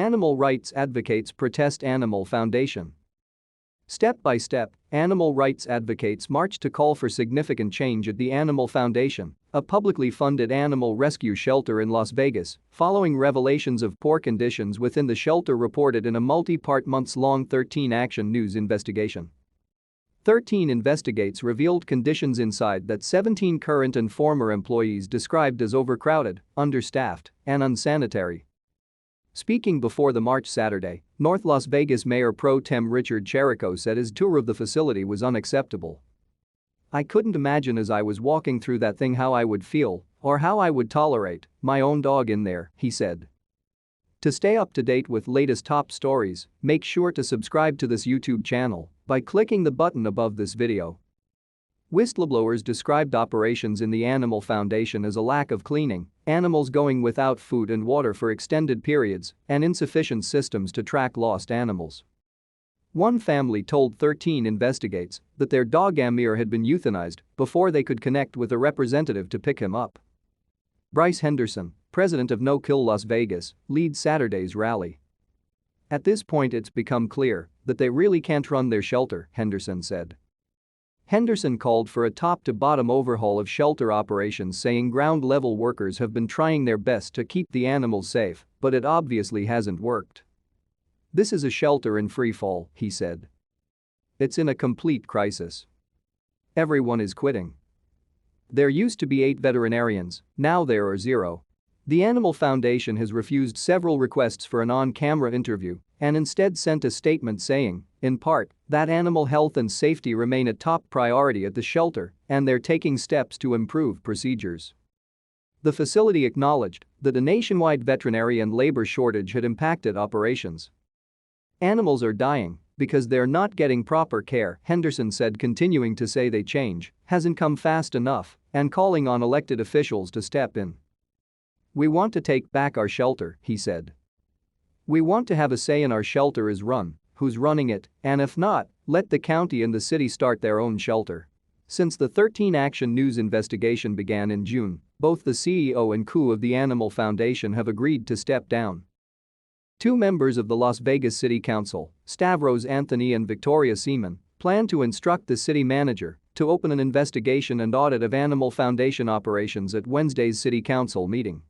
Animal rights advocates protest Animal Foundation. Step by step, animal rights advocates march to call for significant change at the Animal Foundation, a publicly funded animal rescue shelter in Las Vegas, following revelations of poor conditions within the shelter reported in a multi-part months-long 13 Action News investigation. 13 Investigates revealed conditions inside that 17 current and former employees described as overcrowded, understaffed, and unsanitary. Speaking before the march Saturday, North Las Vegas Mayor Pro Tem Richard Cherico said his tour of the facility was unacceptable. "I couldn't imagine as I was walking through that thing how I would feel or how I would tolerate my own dog in there," he said. To stay up to date with latest top stories, make sure to subscribe to this YouTube channel by clicking the button above this video. Whistleblowers described operations in the Animal Foundation as a lack of cleaning, animals going without food and water for extended periods, and insufficient systems to track lost animals. One family told 13 Investigates that their dog Amir had been euthanized before they could connect with a representative to pick him up. Bryce Henderson, president of No Kill Las Vegas, leads Saturday's rally. "At this point it's become clear that they really can't run their shelter," Henderson said. Henderson called for a top-to-bottom overhaul of shelter operations, saying ground-level workers have been trying their best to keep the animals safe, but it obviously hasn't worked. "This is a shelter in free fall," he said. "It's in a complete crisis. Everyone is quitting. There used to be 8 veterinarians, now there are 0. The Animal Foundation has refused several requests for an on-camera interview and instead sent a statement saying, in part, that animal health and safety remain a top priority at the shelter and they're taking steps to improve procedures. The facility acknowledged that a nationwide veterinary and labor shortage had impacted operations. "Animals are dying because they're not getting proper care," Henderson said, continuing to say the change hasn't come fast enough and calling on elected officials to step in. "We want to take back our shelter," he said. "We want to have a say in our shelter is run, who's running it, and if not, let the county and the city start their own shelter." Since the 13 Action News investigation began in June, both the CEO and CEO of the Animal Foundation have agreed to step down. 2 members of the Las Vegas City Council, Stavros Anthony and Victoria Seaman, plan to instruct the city manager to open an investigation and audit of Animal Foundation operations at Wednesday's City Council meeting.